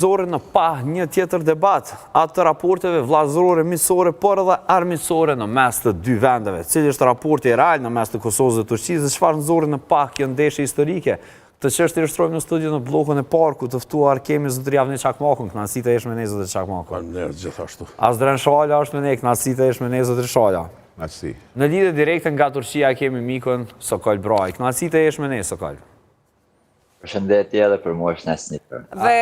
Zore në pa një tjetër debat atë të raporteve vllazërore miqësore, por edhe armiqësore në mes të dy vendeve. Cili është raporti real në mes të Kosovës dhe Turqisë dhe çfarë nxorri në pa kjo ndeshje historike? Këtë çështje illustrojmë në studio në bllokun e parku të ftuar kemi zotëri Javni Çakmakun, kënaqësitë është me ne zotëri Çakmaku. Faleminderit gjithashtu. Azdren Shala është me ne, kënaqësitë është me ne zotëri Shala. Kënaqësi. Në lidhje direkte nga Turqia kemi mikun Sokol Braj. Kënaqësitë është me ne Sokol. Përshëndetje edhe për mua është nesër. Dhe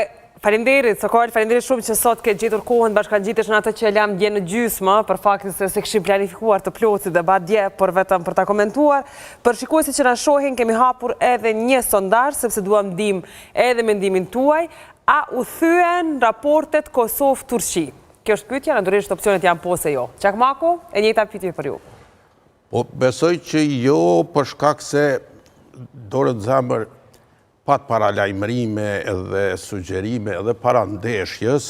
faleminderit, Sokol, faleminderit shumë që sot ke gjetur kohën bashkangjitesh në atë që lam dje në gjysmë, për faktin se kishim planifikuar të plotë si debat dje, por vetëm për ta komentuar. Për shikuesit që na shohin, kemi hapur edhe një sondazh sepse duam ndim edhe mendimin tuaj, a u thyen raportet Kosovë-Turqi? Kjo është pyetja, natyrisht opsionet janë po se jo. Çakmaku, e njëjta pyetje për ju. Po besoj që jo, për shkak se dorë të zemër pat paralajmërime edhe sugjerime edhe para ndeshjes,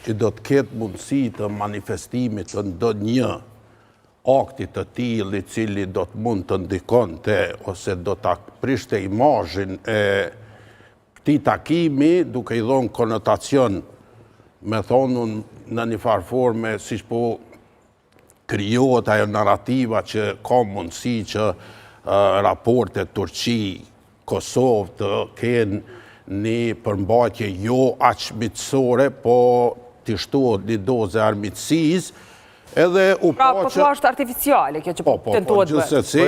që do të ketë mundësi të manifestimit të ndonjë akti të tillë i cili do të mund të ndikonte ose do ta prishte imazhin e këtij takimi, duke i dhënë konotacion, me thonun në një farë forme, siç po krijohet ajo narrativa që ka mundësi që raportet Turqi Kosovë të kenë një përmbajtje jo aq miqësore, po të shtohet një dozë armiqësisë, edhe u Pra, po kjo është artificiale, kjo që tentohet bëhet. Po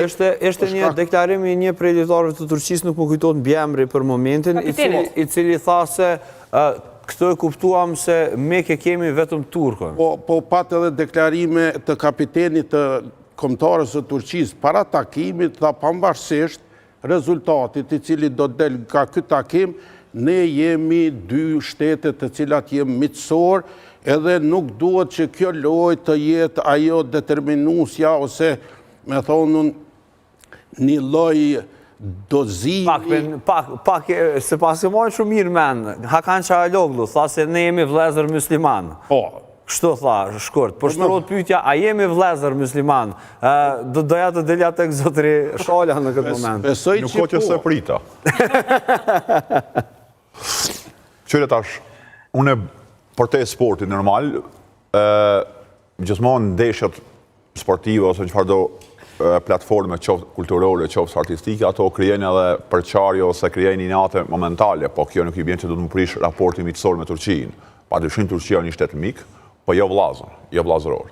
është një deklarim i një prej liderëve të Turqisë, nuk më kujtohet mbiemri për momentin, i cili tha se këtë e kuptuam se me ke kemi vetëm Turkën. Po pat edhe deklarime të kapitenit të kombëtarës së Turqisë para takimit, tha pavarësisht rezultatit i cili do të del nga ky takim, ne jemi dy shtete të cilat jemi miqësor, edhe nuk duhet që kjo lojë të jetë ajo determinusja ose me thonun një lloj dozimi. Pak, se pasi mojnë shumë mirë men, Hakan Çalhanoğlu tha se ne jemi vëllezër musliman. Po. Kështu tha, shkurt. Por shtrohet pyetja, a jemi vëllezër musliman? Doja të delja tek zotëri Shala në këtë moment. Besoj Nuk që ko që se prita. Qyre tash, unë për te sportit normal, gjithmonë ndeshjet sportive ose çfarë do platforme qoftë kulturore, qoftë artistike, ato krijojnë edhe përçarje ose krijojnë inate momentale, po kjo nuk i bën që do të më prish raportin miqësor me Turqinë. Padyshim Turqia është një shtet mik, po jo vllazër, jo vllazëror.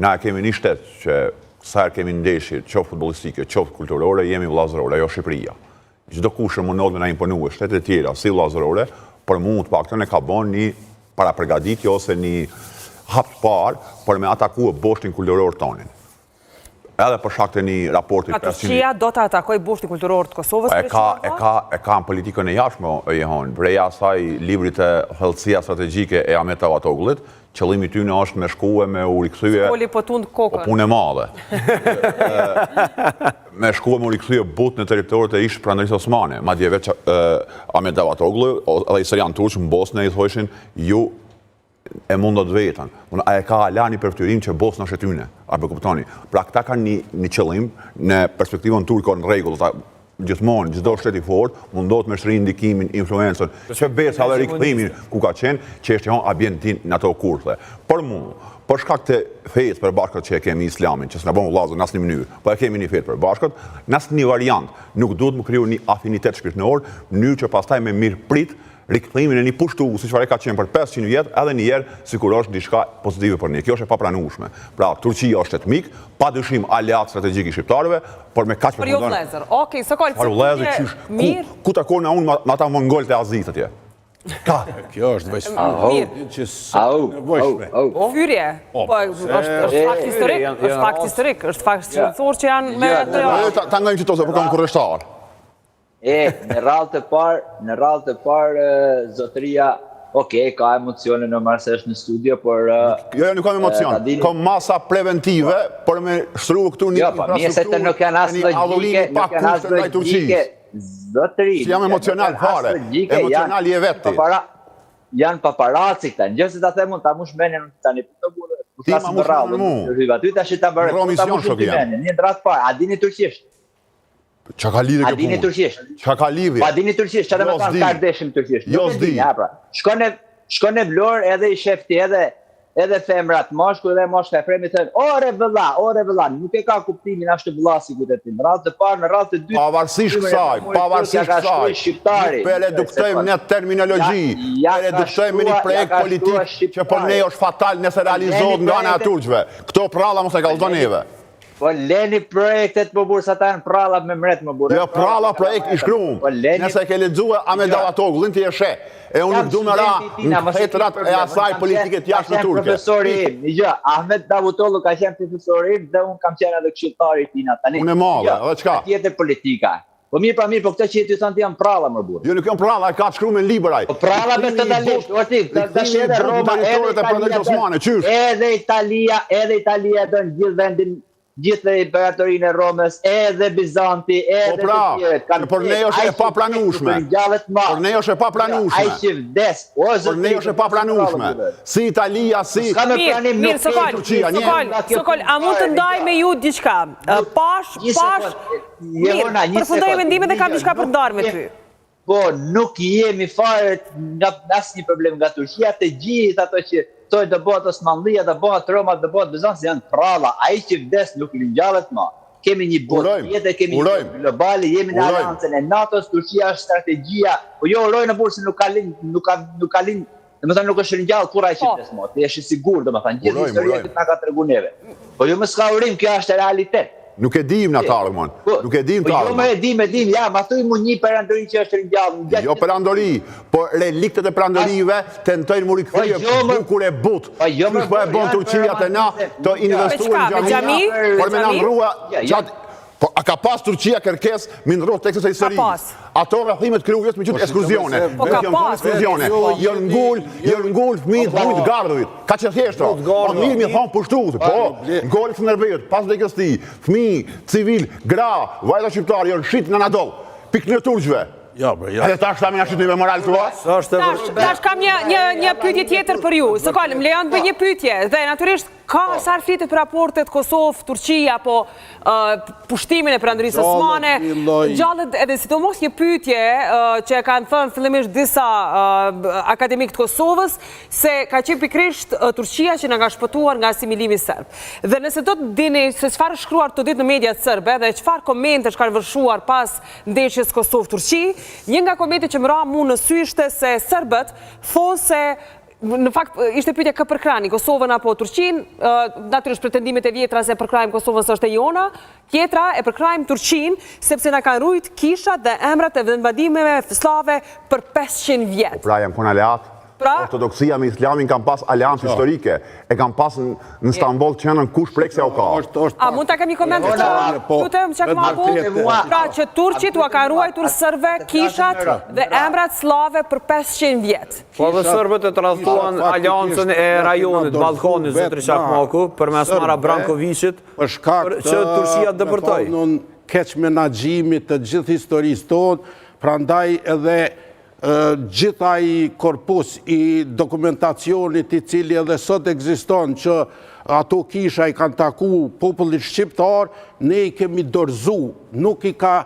Na kemi një shtet që sa herë kemi ndeshje, qoftë futbollistike, qoftë kulturore, jemi vllazëror, ajo Shqipëria. Çdo kush mundot me na imponue shtetet e tjera si vllazërore, por mund të paktën e ka bën një parapërgatitje ose një hap të parë për me atakuar boshtin kulturor tonin. Edhe për shkak të një raporti 500. Turqia do të atakojë boshtin kulturor të Kosovës? E ka në politikën e jashtme jehon. Breja asaj librit e Thellësia strategjike e Ahmet Davutogullit, qëllimi i tyre është me shkuar me u rikthye. Skoli po tund kokën. Po punë e madhe. Me shkuar me u rikthye but në territoret e ish pranërisë osmane. Madje veç Ahmet Davutoglu edhe historian turq në Bosnë i thoshin ju e mundot vetën. A e ka ala një përftyrim që Bosna është e tyne, a për kuptoni. Pra këta kanë një qëllim në perspektivën turko në rregull, gjithmonë, çdo shtet i fortë mundot me shtrirë ndikimin, influencën, që besa dhe rikthimin ku ka qenë, që është a bjen tin në ato kurthe. Për mua, për shkak të fesë përbashkët që e kemi islamin, që s'na bën vëllazër në asnjë mënyrë, po e kemi një fesë përbashkët, në asnjë variant nuk duhet të kriju një afinitet shpirtëror, mënyrë që pastaj me mirëprit rikthimin e një pushtues, siç ka qenë për 500 vjet, edhe një herë sikur është diçka pozitive për ne. Kjo është e papranueshme. Pra, Turqia është shtet mik, padyshim aleat strategjik i shqiptarëve, por me kaq Por jo vëllezër. Okej, Sokol, mirë. Ku takon unë me ata mongolët e Azit atje? Ka. Kjo është veç Fyrje. Po është fakt historik, është fakt historik, është fakt shkencor që janë me ta ngajmë çto se po kanë kurreshtar. Në radhë të parë, zotëria, ka emocione normalisht se është në studio, por... Jo, nuk kam emocion, kam masa preventive, për me shtru këtu një logike, zotëri... Si jam emocional fare, emocional je veti. Janë paparazzi këta, në gjëse ta themun, ta mush menjen në tani, ti ma mush menjen mu, ty ta shi ta bërë, ta mush menjen, një ndrat parë, a dini turqisht? Qa ka lidhje A kjo dini punë? turqisht? Qa ka lidhje? Pa dini turqisht, çfarë do Jo, të thonë s'di. Kardeshim turqisht? Jo, Nuk e s'di. dini, ha, pra. Shkon në Vlorë edhe i shefti edhe femrat mashkull dhe mashkull e fremi thënë, ore vëlla, nuk e ka kuptimin ashtu vëlla si këtë ti. Në radhë të parë, në radhë të dytë. Pavarësisht kësaj, ju reduktojmë në terminologji, reduktojmë një projekt politik që për ne është fatal nëse realizohet nga ana e turqve. Këto pralla mos e kallzon neve. Po leni projektet më burë sa ta në pralla me mret më burë. Jo, pralla projekt i shkruam. Nëse ke lexuar Ahmet Davatogullin ti e sheh. E unë nuk du me ra në fetrat e asaj politike të jashtë në turke. Profesori im, një Ahmet Davutoglu ka qenë profesori im dhe unë kam qenë edhe këshilltari i tina tani. Unë e madhe, edhe çka? Tjetër politika. Po mirë, po këtë që ti thënë ti janë pralla më burë. Jo, nuk janë pralla, ka shkruar me libër ai. Po pralla me totalisht, tash edhe Roma, edhe Italia don gjithë vendin, gjithë imperatorinë e Romës, edhe Bizanti, edhe të tjerët. Por ne është e paplanueshme. Por ne është e paplanueshme. Ai që vdes, por ne është e paplanueshme. Si Italia, si Mirë, Sokol, a mund të ndaj me ju diçka? Mirë, përfundoj mendimet dhe kam diçka për ndarë me ty. Po, nuk jemi fare nga asnjë problem nga Turqia, të gjithë ato që thonë të bëhet Osmanlia, të bëhet Roma, të bëhet Bizanci, janë pralla. Ai që vdes nuk ringjallet më. Kemi një botë tjetër, kemi një botë globale, jemi në aleancën e NATO-s, Turqia është strategjia. Po jo uroj në burë se nuk ka lind, domethënë nuk është ringjallë kur ai që vdes më. Ti je i sigurt, domethënë gjithë historia që na ka treguar neve. Po jo më s'ka urim, kjo është realitet. Nuk e dim në tarë, mon. Nuk e dim tarë. Jo më e dim, ja, ma thuj mu një perandori që është ringjallë. Jo perandori, po reliktet e perandorive tentojnë mu rikthye bukur e but. Qysh po e bon Turqia të na, të investuar në gjami, por me në rrua, po a ka pas Turqia kërkes me ndrohet tekstet e historisë. Ato rrethimet krujës me qytet ekskluzione. Po ka pas ekskluzione. Jo ngul fëmijët të gardhëvit. Ka që thjeshtë. Po mirë mi thon pushtues. Po, ngol Skënderbeut, pas dekësti, fëmijë, civil, gra, vajza shqiptarë janë shit në Anadol. Pikë në turqve. Ja, bre, ja. Edhe tash tani na shitni me moral tua. Tash kam një pyetje tjetër për ju. Sokol, më lejon të bëj një pyetje dhe natyrisht ka sa flitet për raportet Kosovë-Turqia, apo pushtimin e perandorisë osmane. Gjallet edhe sidomos një pyetje që kanë thënë fillimisht disa akademik të Kosovës, se ka qenë pikrisht Turqia që na ka shpëtuar nga asimilimi serb. Dhe nëse do të dini se çfarë shkruar këtë ditë në mediat serbe dhe çfarë komentesh kanë vërshuar pas ndeshjes Kosovë-Turqi, një nga komentet që më ra mu në sy ishte se serbët thonë se në fakt ishte pyetja kë përkrani, Kosovën apo Turqin, natyrisht pretendimet e vjetra se përkrajmë Kosovën së është e jona, tjetra e përkrajmë Turqin, sepse na kanë rujt kishat dhe emrat e vendbadimeve slave për 500 vjetë. Pra jam kon aleat. Ortodoksia me Islamin kanë pas aleancë historike. E kanë pas në Stamboll që janë në kush prekse au ka. A mund ta kemi koment të lutem çka më apo? Pra që turqit u kanë ruajtur sërve kishat dhe emrat slave për 500 vjet. Po dhe sërbët e tradhtuan aleancën e rajonit Ballkanit zotri Shakmaku përmes Mara Brankovicit që Turqia dëpërtoi. Keq menaxhimit të gjithë historisë tonë, prandaj edhe gjitha i korpus i dokumentacionit i cili edhe sot ekziston që ato kisha i kanë taku popullit shqiptar, ne i kemi dorëzu, nuk i ka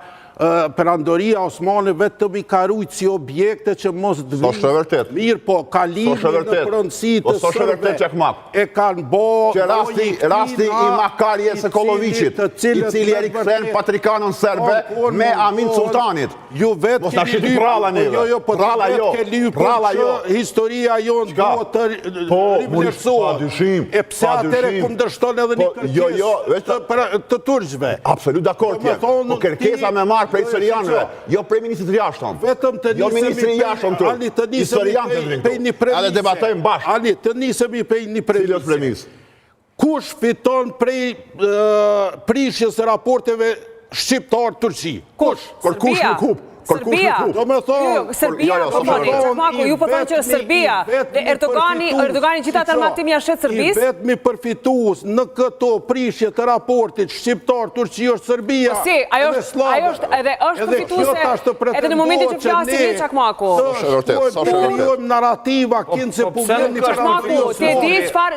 perandoria osmane vetëm i ka rujtë si objekte që mos të vinë. Mirë, po, ka lidhje në përëndësi të sërbe, e kanë bo... Që rasti i Makarje Sekolovicit, i cili e rikëthen patrikanën serbe me Amin Sultanit. Ju vetë mos na shiti pralla neve. Pralla jo. Pralla jo. Historia jonë duhet të rivlerësoa. E pse atere kundërshton edhe një të turqve. Absolut dakord tje. Po kërkesa me marë prej sërianëve, jo prej ministrit të jashtëm. Vetëm të nisemi edhe debatojmë bashkë. Ani, të nisemi prej një premis. Kush fiton prej prishjes e raporteve shqiptar-Turqi? Kush? Kush nuk hup? Serbia. Do me thonë, Serbia, po thoni, Çakmaku, ju po thonë që Serbia dhe Erdogani gjithat armatimi janë shtetë Serbisë. I vetmi përfitues në këto prishje të raportit shqiptar Turqi është Serbia. Si, ajo është edhe është përfituese edhe në momentin që flasim Çakmaku. Po krijojmë narrativa kënd se po vjen një Çakmaku, ti di çfarë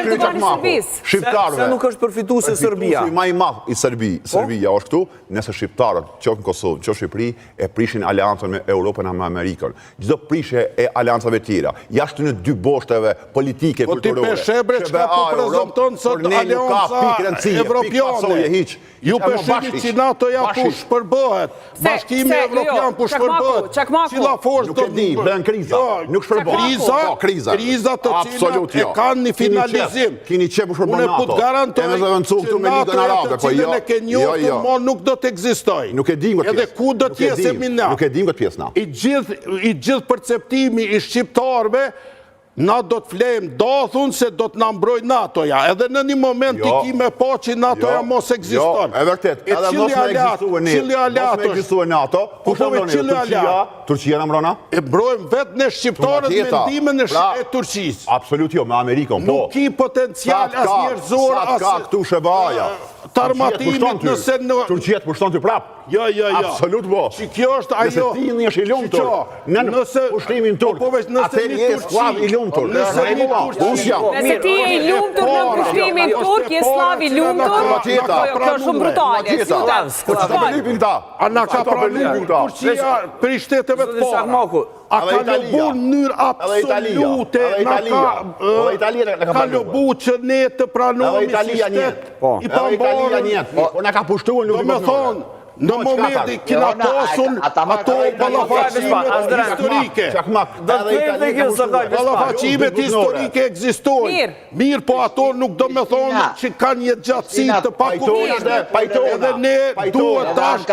Erdogani Serbisë? Shqiptarëve. Se nuk është përfituese Serbia. Përfituesi më i madh i Serbia është këtu, nëse shqiptarët, qoftë në Kosovë, qoftë Shqipëri, e prishin aleancën me Europën e me Amerikën. Çdo prishje e aleancave tjera, jashtë në dy boshteve politike, kulturore. Po ti Peshebre çka po prezanton sot Aleanca Evropiane. Ju peshini që NATO-ja push përbëhet. Bashkimi Evropian push përbëhet. Cila forcë Nuk e di, bën kriza. Nuk shpërbëhet. Kriza të cilat e kanë një finalizim. Kini qepu shpërbën Unë po NATO. të garantoj që NATO të cilën e ke njohur, mo nuk do të ekzistoj. Nuk e dim këtë pjesë. Edhe ku do të jetë semina. Nuk e dim këtë pjesë na. I gjithë perceptimi i shqiptarëve na do të flejmë dathun se do të na mbroj NATO-ja. Edhe në një moment i kime po që NATO-ja mos ekziston. Jo, e vërtet. Edhe mos me ekzistue NATO, kush e mbroni? Turqia në mbrona? E mbrojmë vetë në shqiptarët me ndimin e Turqisë. Absolut jo, me Amerikën, po. Nuk ki potencial as njerëzor, as ka këtu Shebaja. të armatimit nëse në... Turqia të pushton ty prap. Jo. Absolut bo. Që kjo është ajo... Nëse ti një është i lumtur, në pushtimin turk, atëri je slav i lumtur. Nëse ti je i lumtur në pushtimin turk, je slav i lumtur, kjo është shumë brutale. A na ka pranuar Turqia për shteteve të para. A ka lobu në mënyrë absolute, ka lobu që ne të pranohemi si shtet i pambarë. Po na ka pushtuar nuk me thonë, në momenti kina pasun ato balafacimet historike. Balafacimet historike egzistojnë. Mirë, po ato nuk do me thonë që ka një gjatësi të pakushme. Edhe ne duhet tash...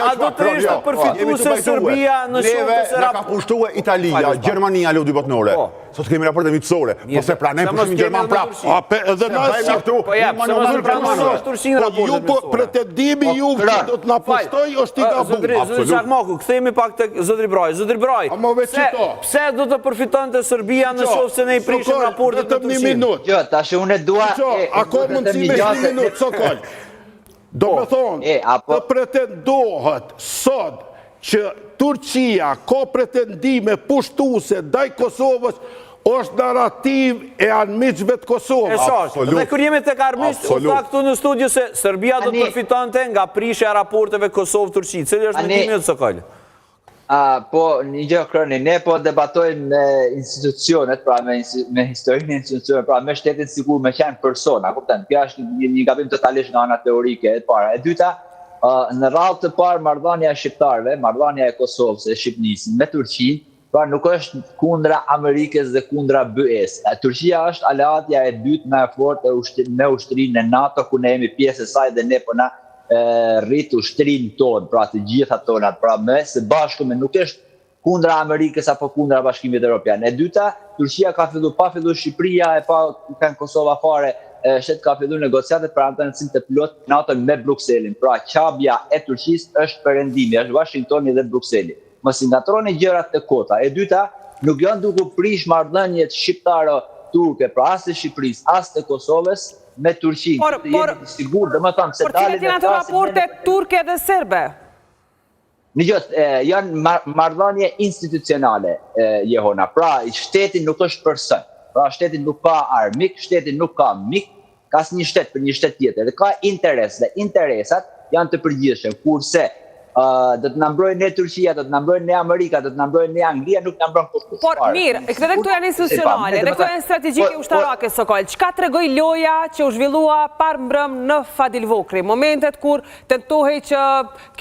A do të ishte përfituese Serbia në shumë të Neve ka pushtuar Italia, Gjermania lu dy botënore. Sot kemi raporte mitësore, po se pranem pushimin Gjerman prap. Edhe ju po pretendimi ju që do të na pustoj është i gabuar. Çakmaku, kthehemi pak tek Zotri Braj. Zotri Braj, pse do të përfitonte Serbia në qoftë se ne i prishim raportet të Turqisë? Jo, tash unë dua... Ako mundësi me 1 minutë, Sokol. Do me thonë, të pretendohet sot që Turqia ka pretendime pushtuse ndaj Kosovës është narrativ e armiqve të Kosovës. Dhe kur jemi tek armiqt, u tha këtu në studio se Serbia do të përfitonte nga prishja e raporteve Kosovë-Turqi. Cili është mendimi yt, Sokol? Po, një gjë kroni, ne po debatojmë me institucionet, pra me historinë e institucionet, pra me shtetin sigur me qenë persona, kupton? Kjo është një gabim totalisht nga ana teorike e para. E dyta, në radhë të parë marrëdhënia e shqiptarëve, marrëdhënia e Kosovës e Shqipnisë me Turqinë, pra nuk është kundra Amerikës dhe kundra BE-s. Turqia është aleatja e dytë më e fortë me ushtrinë e NATO, ku ne jemi pjesë e saj dhe ne po na rrit ushtrinë tonë, pra të gjitha tonat, pra me së bashku me nuk është kundra Amerikës apo kundra Bashkimit Evropian. E dyta, Turqia ka filluar Shqipëria e pa kanë Kosova fare, shtetë ka filluar negociatet për anëtarësim të plot NATO me Brukselin. Pra qabja e Turqisë është perëndimi, është Washingtoni dhe Brukseli. Mos i ngatroni gjërat të kota. E dyta, nuk janë duke prish marrëdhëniet shqiptaro-turke, pra as të Shqipërisë, as të Kosovës me Turqinë. Por cilat janë ato raporte turke dhe serbe? Në gjithë, janë marrëdhënie institucionale, Jehona. Pra, shteti nuk është person. Pra, shteti nuk ka armik, shteti nuk ka mik, ka një shtet për një shtet tjetër. Dhe ka interes, dhe interesat janë të përgjithshëm, kurse do të na mbrojnë ne Turqia, do të na mbrojnë ne Amerika, do të na mbrojnë ne Anglia, nuk na mbron kurrë. Por mirë, edhe këto janë institucionale, edhe këto janë strategjike ushtarake, Sokol. Çka tregoi loja që u zhvillua par mbrëm në Fadil Vokri, momentet kur tentohej që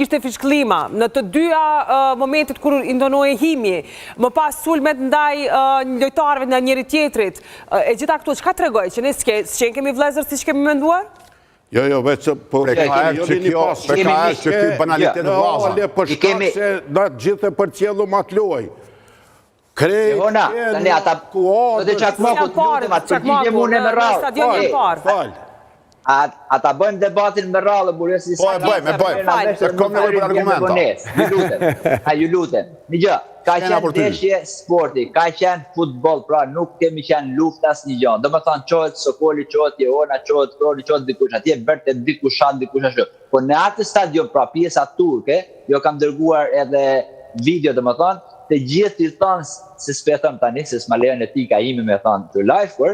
kishte fiskëllima, në të dyja momentet kur indonohej himji, më pas sulmet ndaj lojtarëve ndaj njëri tjetrit. E gjitha këto çka tregoi që ne s'qen kemi vëllezër siç kemi menduar? Jo, vetë po që ky banalitet vllaza. Për shkak se na gjithë e përcjellu mat loj. Jehona, tani ata do të Çakmaku, Çakmaku, stadion i parë. Ata bëjmë debatin me rrallë, burë, si Po, e bëjmë. Se kom nevojë për argumenta. Ju lutem. Një gjë, ka Shkena qenë për ty. ndeshje sporti, ka qenë futboll, pra nuk kemi qenë luft asnjë gjë. Do të thonë çohet Sokoli, çohet Jehona, çohet Kroni, çohet dikush atje, vërtet dikush ashtu. Po në atë stadion, pra pjesa turke, jo kam dërguar edhe video, do të thonë, të gjithë i thonë, se s'pe thëmë tani, se s'ma lejon etika ime me thonë të live,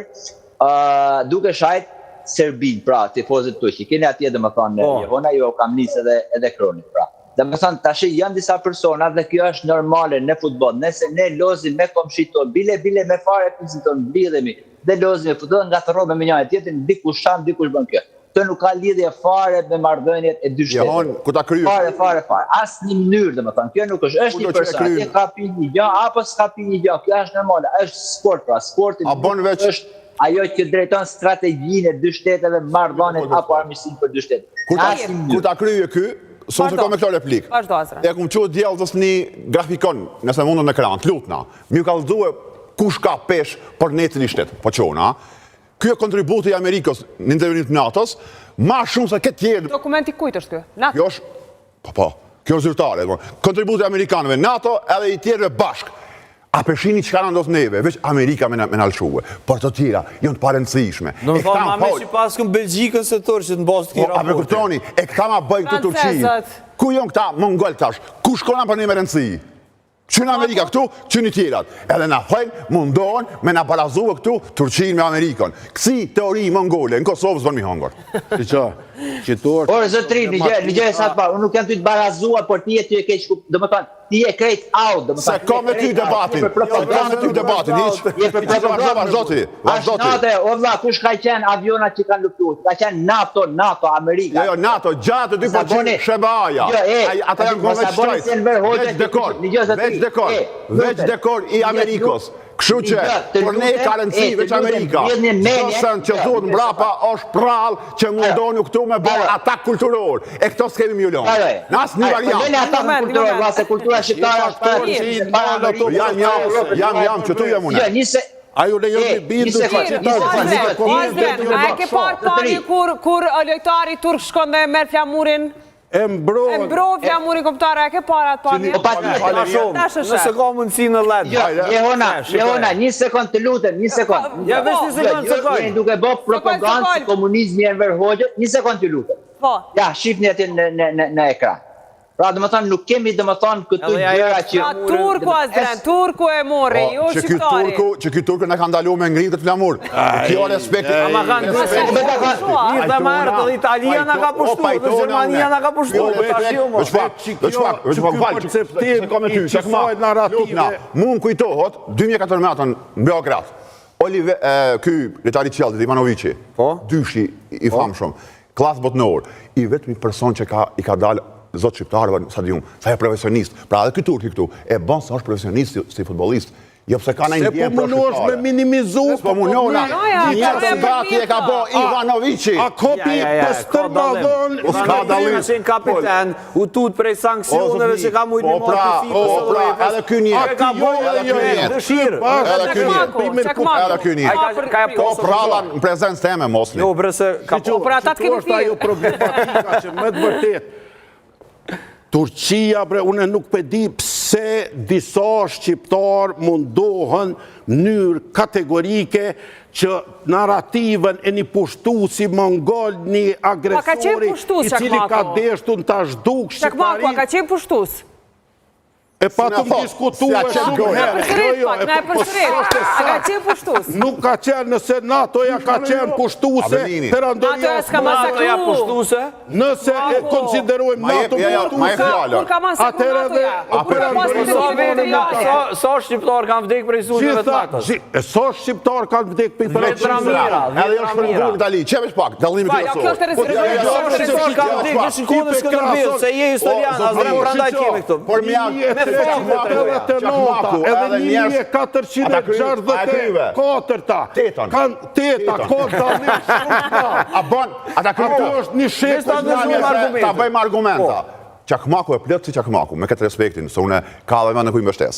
duke shajt Serbin, pra, tifozit të që keni atje, dhe më thonë, Jehona, jo kam nisë edhe Kroni, pra. Dhe më thonë, tash janë disa persona dhe kjo është normale në futbol. Nëse ne lozim me komshit tonë, bile me fare pisin tonë, blidhemi dhe lozim me futbol, nga të robë me njëjë tjetrin, dikush shanë, dikush bën kjo. Kjo nuk ka lidhje fare me marrëdhëniet e dy shteteve. Jehon, ku ta kryes? Fare. Asnjë mënyrë, domethënë, kjo nuk është një person, atje ka pi një gjë apo s'ka pi një gjë. Kjo është normale, është sport, pra, sporti është ajo që drejton strategjinë e dy shteteve, marrëdhëniet apo armiqësinë për dy shtete. Kur ta kryje ky, sonë se ka me këto replik. Vazhdo, Azra. E kum qëtë djellës një grafikon, nëse mundën në ekran, të lutna. Mi ka lëzue kush ka pesh për ne cili shtet, po qona. Kjo e kontributi i Amerikës në intervenit NATO-s, ma shumë se këtë tjerë. Dokumenti kujt është kjo? NATO? Kjo është, kjo është zyrtare. Kontributi Amerikanëve NATO edhe i tjerëve bashk. A përshini që ka në ndosë neve, veç Amerika me nalëshuve, për të tjera, jonë të parëndësishme. Do më thonë, ma me që pas këm Belgjikën se tërë që të basë të kira A për kuptoni, e këta ma bëjnë këtë Turqinë. Ku jonë këta mongol tash? Ku shkona për një me rëndësi? Që në Amerika këtu, që një tjerat. Edhe na hojnë, mundohen me na barazuve këtu Turqinë me Amerikën. Kësi teori mongole, në Kosovë zbën mi hongër. Por zotri, një gjë e sa të parë, unë nuk jam ty të barazua, por ti e ty e keq kuptuar, domethënë, ti e krejt out, domethënë. Se ka me ty debatin. Ka me ty debatin, hiq. Vazhdo ti. Ashtë o vlla, kush ka qenë avionat që kanë luftuar? Ka qenë NATO, Amerika. Jo, NATO, gjatë 2% Shebaja. Ata janë gome veç dekor i Amerikos. Kështu që, për ne ka rëndësi veç Amerika. Qësën që thotë mbrapa është prallë që mundonu këtu me bërë atak kulturor. E këto s'kemi milionë. Në asë një variant. Në atak kulturor, vase kultura shqiptare është Jam që tu jem unë. Ajo ne jemi bindu që A e ke parë pani kur lojtari turk shkon dhe merë flamurin? E mbro flamurin komptare, a ke parë atë pani? Nëse ka mundësi në ledë. Jehona, një sekund të lutem, një sekund. Ja, vesh një sekund. Jeni duke bë propagandë si komunizmi e Enver Hoxha, një sekund të lutem. Ja, shifni atë në ekran. Pra, dhe më thonë, nuk kemi dhe më thonë këtu gjëra që... Turku, Azren, Turku e mori, jo shqiptari. Që ky Turku në ka ndalu me ngrinë këtë flamur. Kjo respekt... Ama kanë një dhe marë të Italia në ka pushtu, dhe Gjermania në ka pushtu. Mund kujtohet, 2014 në Beograd, ky letari qeltit, Ivanovici, dyshi i famshëm, klasë botënor, i vetëmi person që i ka dalë zotë shqiptarëve në stadium, sa e profesionist. Pra edhe këtë turki këtu, e bënë sa është profesionist si futbolist. Jo pëse ka në indjen për shqiptarë. Se po me minimizu. Po munona, një të gati e ka bo Ivanovici. A kopi për stërmadhon. O s'ka dalim. Ivanovici në kapiten, u tut prej sankcioneve që ka mujtë një modifikë. O pra, edhe ky një. Ka bojë edhe ky një. Dëshirë. Edhe ky një. Edhe ky një. Po pralla në prezencë teme, Mosli. Jo, brese, ka po. Për ata të kemi ajo problematika që me të vërtet Turqia, bre, une nuk pëdi pse disa shqiptar mundohen mënyrë kategorike që narrativen e një pushtu si mongol, një agresori i cili ka deshtu në të ashduk shqiptarin. Çakmaku, ka qenë pushtus? E pa të më diskutua shumë herë. Na e përsërit, a ka qenë pushtus? Nuk ka qenë, nëse NATO-ja ka qenë pushtuse, NATO-ja s'ka masakru. Nëse e konsiderojmë NATO pushtuse, atëherë dhe Sa shqiptar kanë vdek për isunjeve të NATO-s? Sa shqiptar kanë vdek për Vetramira. Edhe jo shpërngur në Itali, qevesh pak, dallimi Ja, kjo është Sa shqiptar kanë vdek në shikone Skënderbeu, se je historian, azre prandaj kemi këtu. Por më janë edhe 1464-ta kanë teta, a bon, ata është një shekë ta bëjmë argumenta. Çakmaku e plot si Çakmaku, me këtë respektin, se unë ka dhe me në kuj mbështes.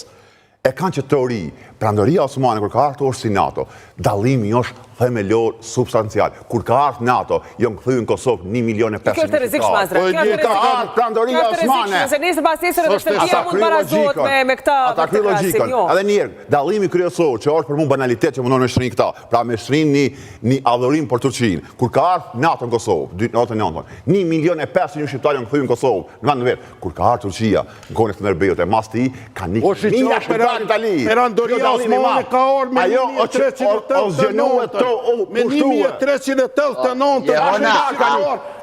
E kanë që teori, prandoria osmane, kër ka artë është si NATO, dalimi është theme lor substancial. Kur ka ardhur NATO, janë kthyer në Kosovë 1.500.000 Kjo është e rrezikshme, Azra. Kjo është e rrezikshme. Prandoria osmane. Nëse nesër pas nesër edhe Shqipëria mund barazohet me këtë. Ata kry logjikën. Edhe njerë, dallimi kryesor që është për mua banalitet që mundon me shtrin këta. Pra me shtrin një adhurim për Turqinë. Kur ka ardhur NATO në Kosovë, 99, 1.500.000 shqiptarë janë kthyer në Kosovë, në vend vet. Kur ka ardhur Turqia, në kohën e Skënderbeut e mas të ka nikë. Mira shqiptarë në Itali. Perandoria osmane ka ardhur me 1389.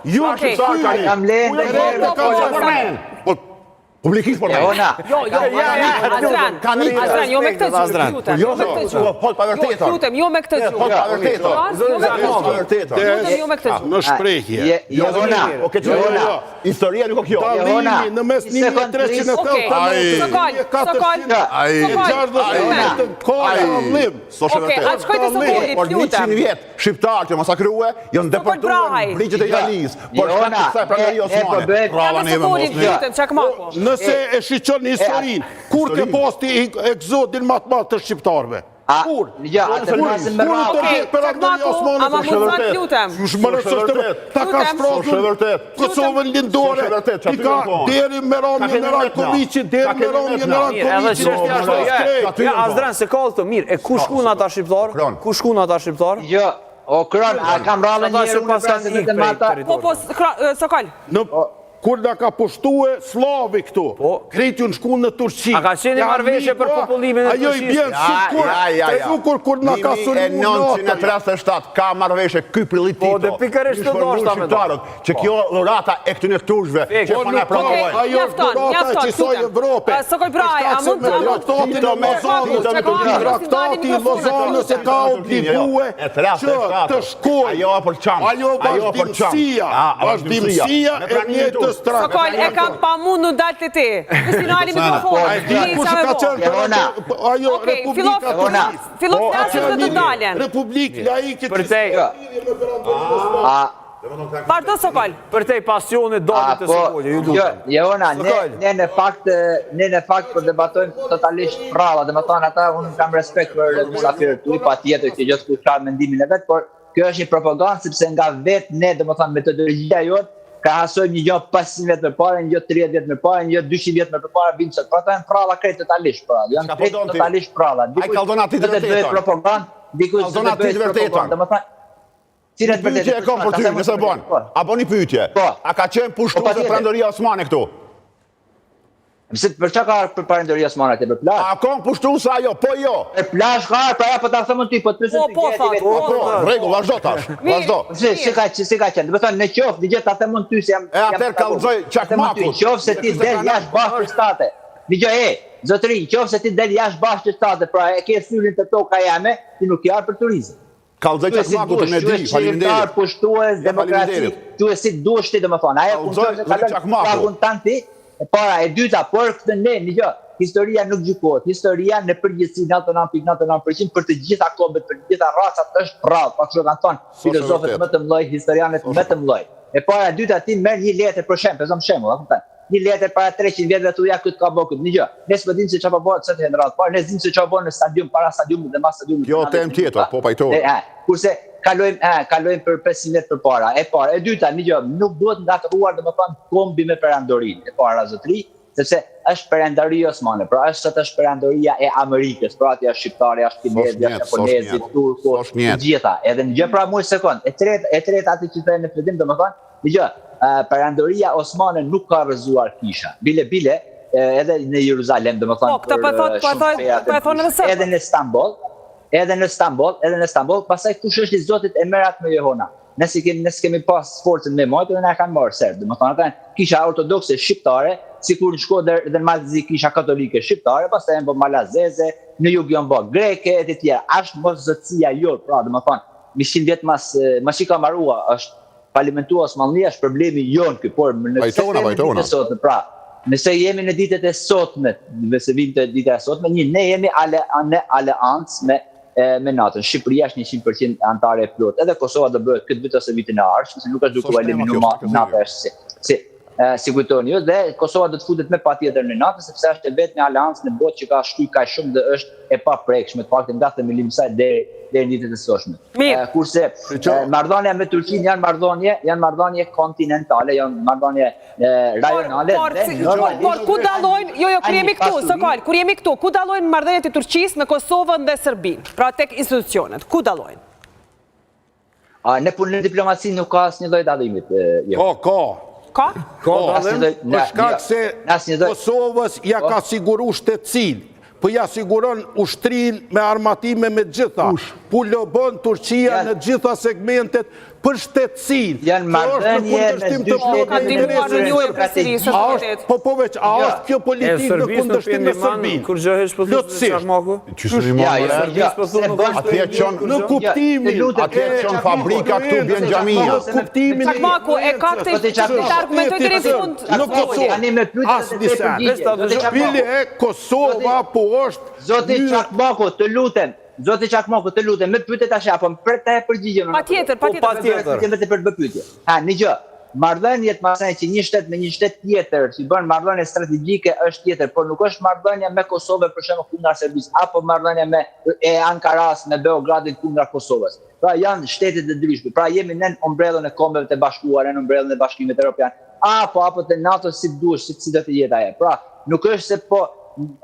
Ju Kam lehen Publikisht për me. Azran, jo me këtë gjuhë, lutem. Jo me këtë gjuhë. Lutem, jo me këtë gjuhë. Jo me këtë gjuhë. Në shprehje. Historia nuk o kjo. Dallimi në mes 1389. Atë shkoj të Sokolit, Por 100 vjet shqiptarë që masakrue janë deportuar në brigjet e Italisë. Por shkak të kësaj prandorie osmane. Jam në Sokolit, lutem, çakmako. Nëse e shiqon historinë, kur ke posti eksodin më të madh të shqiptarëve? Kur? Ja, atë masin me Çakmako, ama mund të lutem. Ta ka shprehur Kosovën lindore. I ka deri me Rami në Rankoviçi, deri me Rami në Rankoviçi. Ja, Azran, se ka të mirë. E ku shkuan ata shqiptarë? Ku shkuan ata shqiptarë? Jo, o Kron, a kam rallën njërë unë president e mata? Po, Sokol. Kur da ka pushtue slavi këtu, krejt ju në shku në Turqi. A ka qenë marrëveshje për popullimin e Ajo i bjen sikur kur na ka sulmu NATO. 1937 ka marrëveshje ky prillit Tito. Po, dhe pikërisht të ndoshta me to. Që kjo lorata e këtyne turshve që po na pranojnë. Ajo lorata që soi Evrope. Sokol Braj, a mund të Traktati në Lozanës, traktati i Lozanës e ka obliguar që të shkojë. Ajo vazhdimësia e njëjtës Sokol, e kam pa mund në dalë të ti. Kristinali mikrofon. Ajo Republika Filo flasën dhe të dalen. Republikë laike Për te, Pardo Sokol. për te pasionit dalit të Sokolit, ju lutem. Jona, ne në fakt për debatojmë totalisht pralla, dhe më thonë ata, unë kam respekt për musafirët tuaj, pa tjetër që gjithë ku qarë mendimin e vetë, por kjo është një propagandë, sepse nga vetë ne, dhe më thonë, metodologjia jotë, ka hasojmë një gjë 500 vjet më parë, një gjë 30 vjet më parë, një gjë 200 vjet më parë, vinë sot. Pra ta janë pralla krejt totalisht pralla. Janë krejt totalisht pralla. Ai kaldonat i vërtetën. Propagandë, dikush do të bëjë propagandë. Domethënë, cilat Pyetje e kam për ty, nëse bën. A boni pyetje? A ka qenë pushtuese prandoria osmane këtu? Mëse për çka ka për parandoria osmane te për plazh? A ka pushtuese ajo? Po jo. E plazh ka, pra ja po ta them ti, po të pyesën ti. Po, rregull, vazhdo tash. Vazhdo. Si ka qenë? Do të thonë në qoftë, dëgjoj ta them ty se jam. E atëherë kallzoj çakmakun. Qoftë se ti del jashtë bashkë shtate. Dëgjoj, zotërin, qoftë se ti del jashtë bashkë shtate, pra e ke syrin të toka jame, ti nuk je për turizëm. Kallzoj çakmakun të ne di, faleminderit. Pushtues demokraci, tu e si duhesh ti domethënë. Ajo punon tanti. E para, e dyta, por këtë ne, një gjë, historia nuk gjykohet. Historia në përgjithësi 99.99% për të gjitha kombet, për të gjitha racat është prallë, pa kështu kanë thonë filozofët më të mëdhenj, historianët më të mëdhenj. E para, dyta, ti merr një letër për shembull, a kupton? Një letër para 300 vjetëve thuja këtë ka bërë këtë. Një gjë, ne s'po dimë se çfarë bëhet sot në radhë. Por ne dimë se çfarë bën në stadium, para stadiumit dhe mas stadiumit. Jo temë tjetër, po pajtohet. Kurse kalojmë për 500 vjet përpara. E para, e dyta, një gjë, nuk duhet ngatëruar domethënë kombi me perandorinë. E para zotëri, sepse është perandoria osmane, pra është perandoria e Amerikës, pra aty është shqiptarë, është kinezë, japonezë, turku, të gjitha. Edhe një gjë pra mua sekond. E treta atë që thënë në fillim domethënë, një gjë, perandoria osmane nuk ka rrëzuar kisha. Bile edhe në Jeruzalem domethënë. Po, këtë po thonë rësë. Edhe në Istanbul, pastaj kush është i Zotit e merrat me Jehona. Nëse kemi pas forcën me mojtë, dhe ne kanë marrë serb. Domethënë ata kisha ortodokse shqiptare, sikur në Shkodër dhe në Malzi kisha katolike shqiptare, pastaj janë bë malazeze, në jug janë bë greke e të tjera. Është mos zotësia jote, pra domethënë 100 vjet mas i ka marrua, është falimentua Osmanlia, është problemi jon ky, por në sot pra. Nëse jemi në ditët e sotme, nëse vim të dita e sotme, ne jemi në aleancë me NATO. Shqipëria është 100% antare e plot. Edhe Kosova do bëhet këtë vit ose vitin e ardhshëm, se nuk është duke u eliminuar NATO. si kujtoni ju, dhe Kosova do të futet me patjetër në NATO, sepse është e vetmi aleancë në botë që ka shtyr kaq shumë dhe është e paprekshme, të paktën nga themelimi i saj deri në ditët e sotshme. Kurse marrëdhënia me Turqinë janë marrëdhënie kontinentale, janë marrëdhënie rajonale. Por ku dallojnë, kur jemi këtu, Sokol, kur jemi këtu, ku dallojnë marrëdhëniet e Turqisë me Kosovën dhe Serbinë? Pra tek institucionet, ku dallojnë? Në punën e diplomacisë nuk ka asnjë lloj dallimi. Ka? Për shkak se Kosovës ja ka siguru shtetësinë, po ja siguron ushtrinë me armatime me gjitha. Po lobon Turqia në gjitha segmentet për shtetësinë. Janë marrëdhënie në dy shtete. Po veç, a është kjo politikë në kundërshtim me Serbinë? Kur gjëhesh për të Çakmaku? Në kuptimin, atje çon fabrika këtu bjen xhamia. Çakmaku e ka këtë argumentoj deri në fund. Në Kosovë. Bile e Kosova po është... Zoti Çakmaku, të lutem, më pyete tash apo për të përgjigjem. Patjetër. Vetëm për të pyetje. Një gjë, marrëdhëniet masaj që një shtet me një shtet tjetër, që bën marrëdhënie strategjike është tjetër, por nuk është marrëdhënia me Kosovën për shembull kundër Serbisë, apo marrëdhënia me Ankaras me Beogradin kundër Kosovës. Pra janë shtete të ndryshme. Pra jemi në ombrellën e Kombeve të Bashkuara, në ombrellën e Bashkimit Evropian, apo të NATO si duhet, si do të jetë ajo. Pra nuk është se po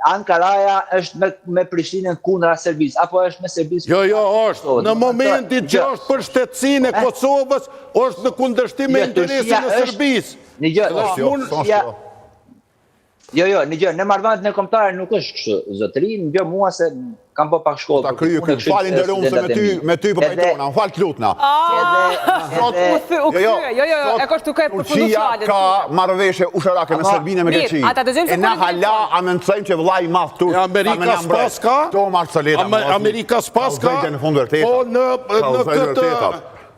Ankaraja është me Prishtinën kundra Serbisë, apo është me Serbisë? Jo, është. Në momentin që është për shtetësinë e Kosovës, është në kundërshtim me interesin e Serbisë. Një gjë, në marrëdhëniet në kombëtare nuk është kështu, zotëri, më bjo mua se kam po pak shkollë. Ta kryu këtë, falin dhe unë se me ty për pajtona, më falë të lutna. E kështë të kërë për fundu fjalën. Turqia ka marrëveshje usherake me Serbinë e me Greqinë. E na hala amencojmë që vllai i madh turk. Amerika s'paska, Amerika s'paska, po në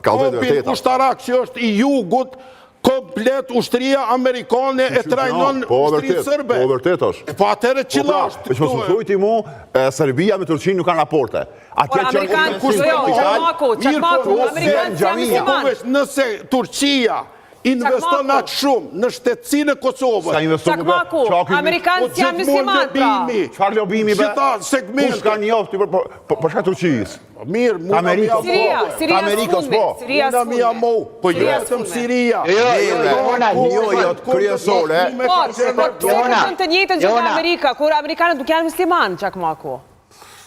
këtë ushtarak që është i jugut, komplet ushtria amerikane e trajnon ushtrin sërbe. Po vërtet është. Po atëre qila është. Që mos më thujti mu, Serbia me Turqinë nuk kanë raporte. Nëse Turqia investon atë shumë në shtetësinë e Kosovës. Çakmaku, amerikanët janë muslimanë pra. Çfarë lobimi be? Kush ka njofti për shkak Turqisë? Mirë, muna mi amo. Siria mi amo. Po jetëm Siria. Jo, kryesore. Të njëjtën që ka Amerika, kur amerikanët nuk janë muslimanë, Çakmaku.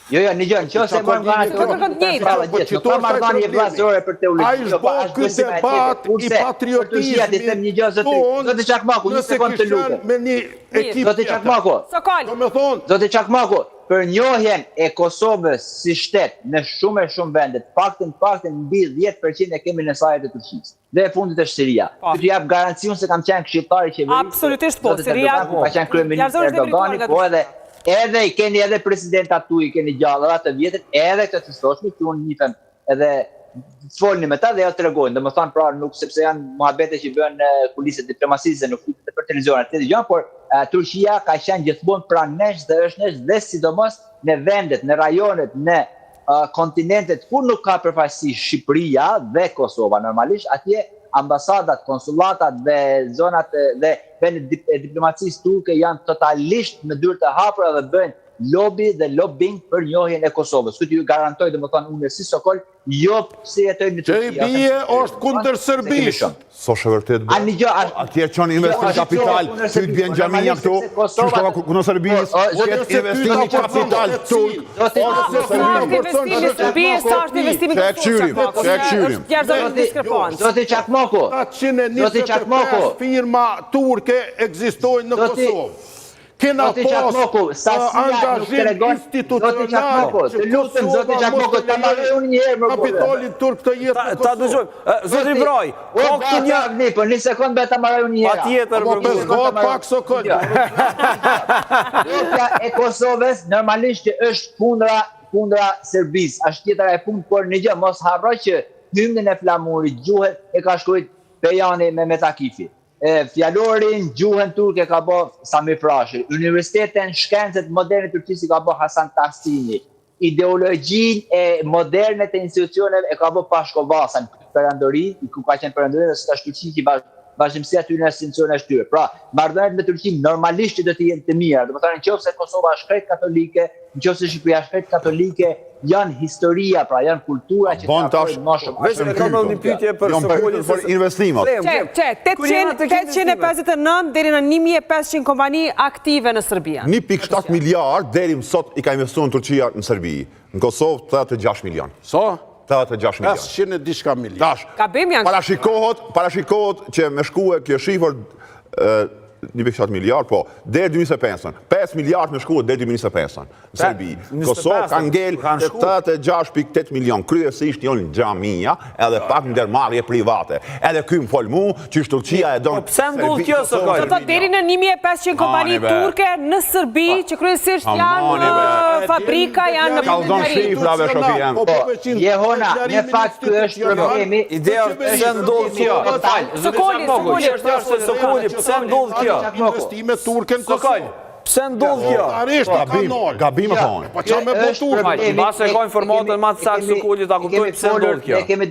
Jo, një gjë, nëse më nuk ka marrëdhënie vllazore për teologjin. Ai është ky debat i patriotizmit. Zoti Çakmaku, një sekondë të lutem. Me një ekip. Zoti Çakmaku. Zoti Çakmaku, për njohjen e Kosovës si shtet në shumë vende, paktën mbi 10% e kemi në sajt e Turqisë. Dhe e fundit është Siria. Ty të jap garanciun se kam qenë këshilltar i qeverisë. Absolutisht po, Siria. Ka qenë kryeminist Erdogani, po edhe i keni edhe presidentat tu, i keni gjallëra të vjetët, edhe këtë të shtoshmi, që unë njëfem edhe të folni me ta dhe ja të regojnë. Dhe më thanë pra nuk sepse janë muhabete që bëhen në kuliset diplomacisë në flutet për televizionet të gjënë, por Turqia ka qenë gjithmonë pra nesh dhe është nesh dhe sidomos në vendet, në rajonet, në kontinentet ku nuk ka përfaqësi Shqipëria dhe Kosova normalisht, atje ambasadat, konsulatat dhe zonat dhe vendet e diplomacisë turke janë totalisht me dyrë të hapura dhe bëjnë lobby dhe lobbying për njohjen e Kosovës. Këtë ju garantoj dhe më thonë unë si Sokol, jo si jetojnë në Turqia. Që i bie është kundër Serbisë. So shë vërtet bë. Atje që në investim kapital, ty të bjen gjamia këtu, që shto ka kundër Serbisë, jetë investimi kapital turk. Zoti Çakmaku, Zoti Çakmaku, firma turke ekzistojnë në Kosovë. Kena pas angazhim institucional që Zoti Çakmaku të marrë unë një herë më kapitalin turk të jetë në Kosovë. Ta dëgjojmë, Zoti Broj, po një sekundë ta marrë unë një herë. Patjetër, pak Sokol. Lotja e Kosovës normalisht që është kundra Serbisë, është tjetër e punë, por një gjë mos harro që hymnin e flamurit gjuhet e ka shkruajtur Pejani Mehmet Akifi. Fjalorin gjuhën turke ka bo Sami Frashi, Universitetin shkencet moderne Turqisë ka bo Hasan Tahsini, ideologjin e moderne të institucioneve e ka bo Pashko Vasan, perandori, ku ka qenë perandori dhe së të shtuqin që vazhdimësia aty në institucione e shtyre. Pra, marrëdhëniet me Turqinë normalisht që do të jenë të mira. Domethënë nëse Kosova është krejt katolike, nëse Shqipëria është krejt katolike, janë historia, pra janë kultura që tash më shumë. Vetëm kam një pyetje për Sokolin për investimat. 859 deri në 1500 kompani aktive në Serbi. 1.7 miliard deri më sot i ka investuar në Turqia në Serbi. Në Kosovë 86 milion. So? 86 milion. 500 e diçka milion. Tash, parashikohet që me shkue kjo shifër 1.7 miliard, po, deri 2025. 5 miliard me shkue deri 2025 në Serbi. Kosovë ka ngel 86.8 milion, kryesisht janë xhamia, edhe pak ndërmarrje private. Edhe ky më fol mu që Turqia e don. Po pse ndodh kjo Sokol? Do të deri në 1500 kompani turke në Serbi që kryesisht janë fabrika, janë në Kallzon shifrave shoku jam. Jehona, në fakt ky është problemi. Ideja pse ndodh kjo? Sokoli, pse ndodh kjo? Investime turke në Kosovë. Pse ndodh kjo? Gabim e thonë. Po çfarë me botur? Mbas e ka informatën më të saktë Sokoli ta kuptojmë pse ndodh kjo. Ne kemi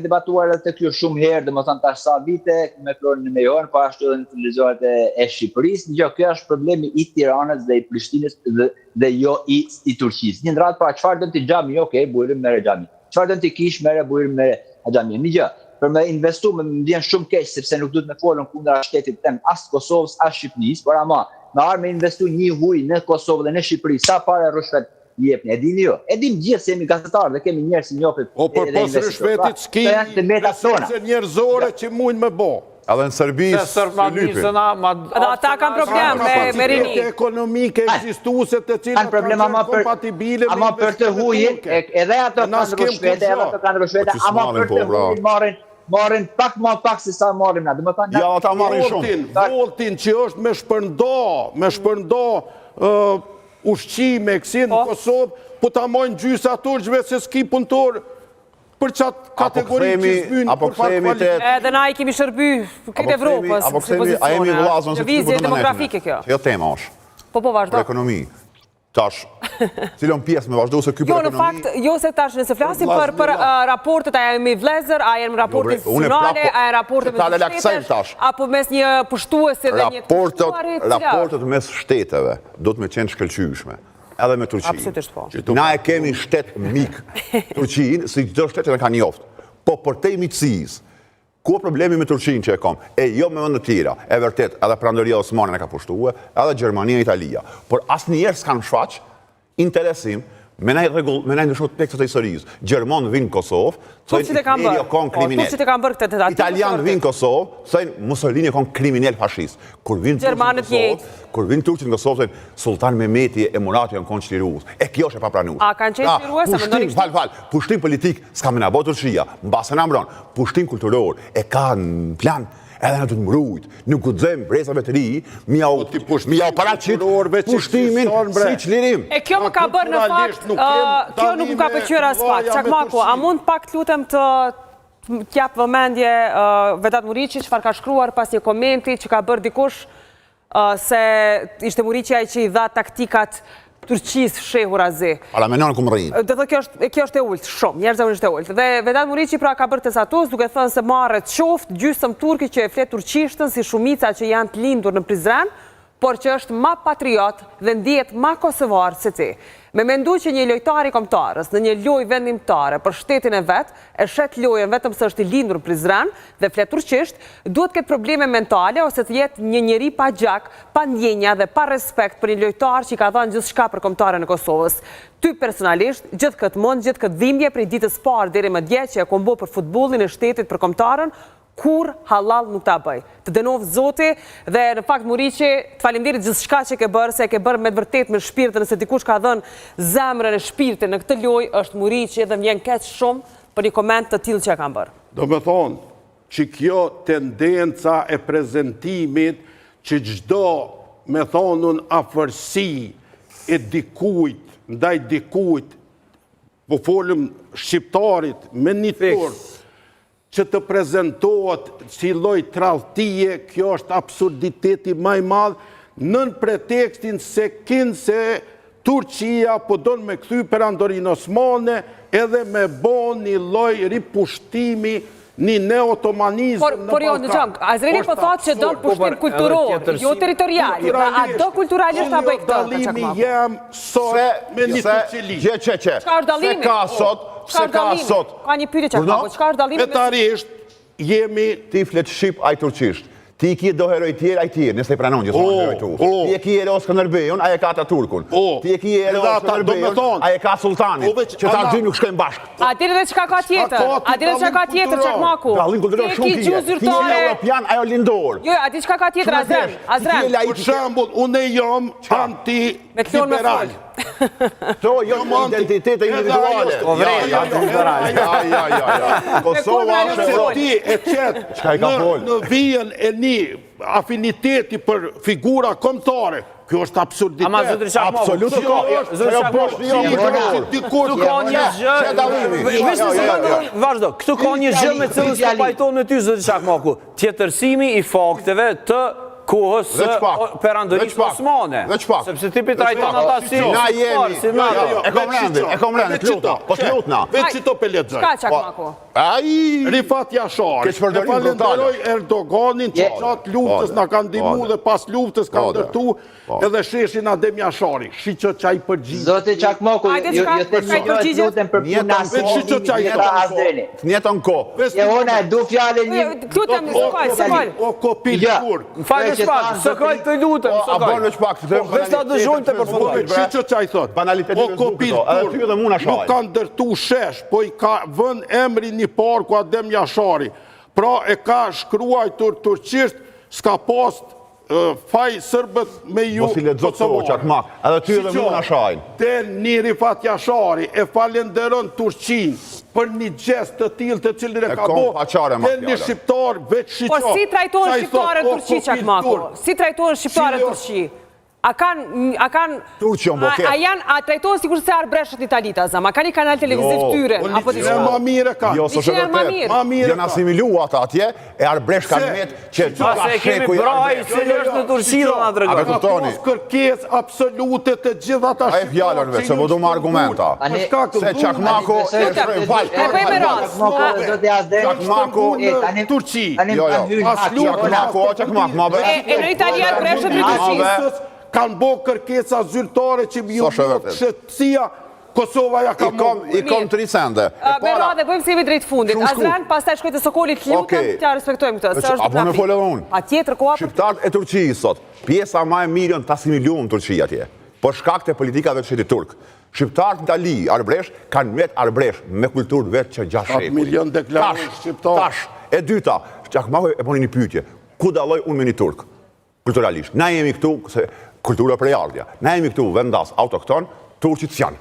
debatuar edhe kjo shumë herë, domethënë tash sa vite me Florin Mejon, po ashtu edhe në televizionet e Shqipërisë. Kjo është problemi i Tiranës dhe i Prishtinës dhe jo i Turqisë. Një ndrat para çfarë do të xhami, okay, bujrim me xhami. Çfarë do të kish me bujrim me xhami. Një gjë, për me investu me më vjen shumë keq sepse nuk duhet me folën kundra shtetit tem as Kosovës as Shqipërisë, por ama me armë investu një huj në Kosovë dhe në Shqipëri, sa parë rrushvet jepni, e dini jo. E dim gjithë se jemi gazetarë dhe kemi njerëz që njohin. Po për posë rrushvetit s'ki resurse njerëzore që mujnë me bo. Edhe në Serbi ata kanë problem me rini. Ekonomike ekzistuese të cilat kanë kompatibile me ama për të hujin, edhe ato kanë rrushvete, ama për të hujin marrin pak më pak se sa marrim na. Domethënë ja ata marrin shumë. Voltin që është me shpërndo ushqime kësi në Kosovë, po ta mojnë gjysa turqve se s'ki punëtor për qatë kategori që zbynë për farë edhe na i kemi shërby këtë Evropës. Apo këthemi, a jemi vëllazën se vizje demografike kjo. Jo tema është. Po vazhdo. Për ekonomi. Tash, cilon pjesë me vazhdo se kjo për ekonomi... Jo, në fakt, jo se tash nëse flasim për raportet, a jemi vlezër, a jemi raportet institucionale, a jemi raportet mes shtetesh, apo mes një pushtuese dhe një të pushtuarit, raportet mes shteteve do të me qenë shkëlqyshme. Edhe me Turqinë. Absolutisht po. Na e kemi shtet mik Turqinë, si çdo shtet e ka njoftë. Po për te miqësisë, ku problemi me Turqinë që e kam? E jo me vende të tjera. E vërtet, edhe Prandoria Osmane e ka pushtuar, edhe Gjermania, Italia. Por asnjëherë s'kan shfaq interesim me ndaj ndryshot tekstet e historisë. Gjermanë vinë në Kosovë, thojnë Hitleri kanë kriminal. Italianë vinë në Kosovë, thojnë Mussolini kanë kriminal fashist. Kur vinë turqit në Kosovë, thojnë Sultan Mehmeti e Murati janë kanë çlirues. E kjo është e papranueshme. A kanë qenë çlirues apo ndonë? Pushtim politik s'ka më na bë Turqia, mbase na mbron. Pushtim kulturor e ka në plan. Edhe në të të mrujt, nuk gudzem brezave të ri, mi au paraqit pushtimin si qlirim. E kjo më ka bërë në fakt, kjo nuk më ka pëlqyer as pak. Çakmako, a mund pak të lutem të t'jap vëmendje Vedat Muriqi çfarë ka shkruar pas një komenti që ka bërë dikush se ishte Muriqi ai që i dha taktikat Turqisë fshehur azi. Ala menon ku më rrinë. Do të kjo është e ullt, shumë, njerëzve është e ullt. Dhe Vedat Muriqi pra ka bërë tesatus duke thënë se marret qoftë gjysmë turki që e flet turqishtën si shumica që janë të lindur në Prizren, por që është ma patriot dhe ndihet ma kosovar se ti. Me mendu që një lojtar i kombëtarës në një lojë vendimtare për shtetin e vet, e shet lojën vetëm se është i lindur në Prizren dhe flet turqisht, duhet këtë probleme mentale ose të jetë një njeri pa gjak, pa ndjenja dhe pa respekt për një lojtar që i ka dhënë gjithçka për kombëtaren e Kosovës. Ty personalisht, gjithë këtë mund, gjithë këtë dhimbje prej ditës parë deri më dje që e kombo për futbollin e shtetit për kombëtaren, kur halal nuk ta bëj. Të dënov Zoti dhe në fakt Muriqi, të faleminderit gjithçka që ke bërë, se e ke bërë me të vërtetë me shpirtin, nëse dikush ka dhënë zemrën e shpirtin në këtë lojë është Muriqi dhe më vjen keq shumë për një koment të tillë që e kanë bërë. Do me thonë që kjo tendenca e prezentimit që çdo me thonun afërsi e dikujt, ndaj dikujt, po folëm shqiptarit me një turp, që të prezentohet si lloj tradhtie, kjo është absurditeti më i madh, nën pretekstin se Turqia po don me kthy Perandorin Osmane edhe me bo një lloj ripushtimi një neo-otomanizëm në Por jo, në gjëmë, Azreni po thotë që do pushtim kulturor, jo territorial, a do kulturalisht ta bëj këtë, Dalimi jem sot me një Turqilisht. Çka është dallimi? Se ka sot. Ka një pyetje Çakmaku, çka është dallimi? Vetarisht jemi Ti flet shqip, aj turqisht. Ti ki do heroj tjerë, aj tjerë, nëse i pranon gjithmonë heroj tu. Ti e ki ero Skënderbeun, aj e ka Ataturkun. Ti e ki ero Skënderbeun, aj e ka Sultanin, që ta dy nuk shkojnë bashkë. A dini dhe çka ka tjetër? A dini çka ka tjetër Çakmaku? Dallim kulturor shumë Ti Ti je europian, ajo lindor. Jo, a di çka ka tjetër Azren? për shembull, unë jam anti-liberal. To jo më identitete individuale. Kosova Se ti e qetë në vijën e një afiniteti për figura kombëtare. Kjo është absurditet. Ama zotri Çakmaku, vazhdo, këtu ka një gjë me cilën s'ka pajton me ty zotri Çakmaku. Tjetërsimi i fakteve të kohës perandorisë osmane. Sepse ti pi trajton ata si na jemi. E kom rëndë, po t'lutna. Veç që to pelexoj. Çka Çakmaku? Rifat Jashari, e falenderoj Erdoganin që qatë luftës nga kanë ndihmu dhe pas luftës kanë ndërtu edhe sheshin Adem Jashari. Shiqo qaj përgjigje. Zote Çakmaku, jo të lutem për puna Njeton ko. Ona du fjalën një. Lutem, Sokol. O kopil kur. Falë shpak, Sokol të lutem, A Sokol. bën shpak. Vesh ta dëgjojmë të përfundoj. Shiqo qaj thot. Banaliteti O kopil kur. Nuk kanë ndërtu shesh, po i ka vën emri një parku Adem Jashari. Pra e ka shkruajtur turqisht, s'ka post faj sërbët me ju Mos i lexo to Çakmak, edhe ty edhe mua na shajnë. Te një Rifat Jashari e falenderon Turqin për një gest të tillë të cilin e ka bo, te një shqiptar veç shiqo. Po si trajtohen shqiptarët në Turqi Çakmaku? Si trajtohen shqiptarët në Turqi? A trajtohen sikur se arbreshët në Itali ta zama? A kanë një kanal televiziv tyre? Apo Liqen e ma mire kanë. Jo, së shëvërtet. Jënë asimilu ata atje, e arbresh kanë metë që Qa se kemi braj, se është në Turqi dhe nga A dregoj. kuptoni? Kërkes absolute të gjitha ta A e fjallërve, se më du më argumenta. Se Çakmaku e shprejnë Çakmaku në Turqi. Çakmaku, ma bërë. E në Itali arbreshët në Turqi. Kanë bo kërkesa zyrtare që mi ju shëtësia Kosova ja ka mo. I kom 3 sende. Bera dhe bëjmë se jemi drejt fundit. Azran, pas ta shkojtë të Sokolit lutëm, t'ja respektojmë këtë. Apo me folë unë. A tjetër koha për... Shqiptarët e Turqijë sot, pjesa ma e milion të asimiluar në Turqijë atje, por shkak të politikave të shtetit turk. Shqiptarët në Itali, arbresh, kanë met arbresh me kulturë vetë që 6 shekuj. 7 milion deklaruar shqiptarë. Tash, e dyta, Çakmaku e poni një pyetje. Ku dalloj unë me një turk? Kulturalisht. Na jemi këtu, se kultura prejardhja. Na jemi këtu vendas autokton, turqit s'janë.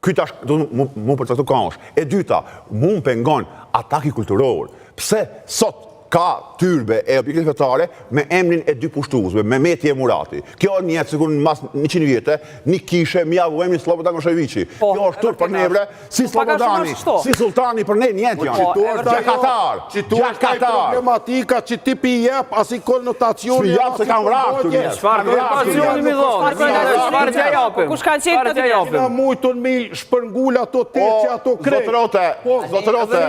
Kyta do mu për të këtu ka është. E dyta, mu më pengon ataki kulturor. Pse sot ka tyrbe e objektive fetare me emrin e 2 pushtuzve, me Meti e Murati. Kjo një sikur në mas 100 vjetë, një kishe mjavu emrin Slobodan Miloševići. Kjo është turp për nevre, si Slobodani, si Sultani për ne njëtë janë. Gjakatar, Gjakatar. Problematika që ti pi jep, asi konnotacioni... Si jep se kam vrarë të njështë. Shfarë konnotacioni mi dhonë, shfarë t'ja japim. Kush kanë qenë të të Në mujtën mi shpërngull ato te që ato krej. Zotrote,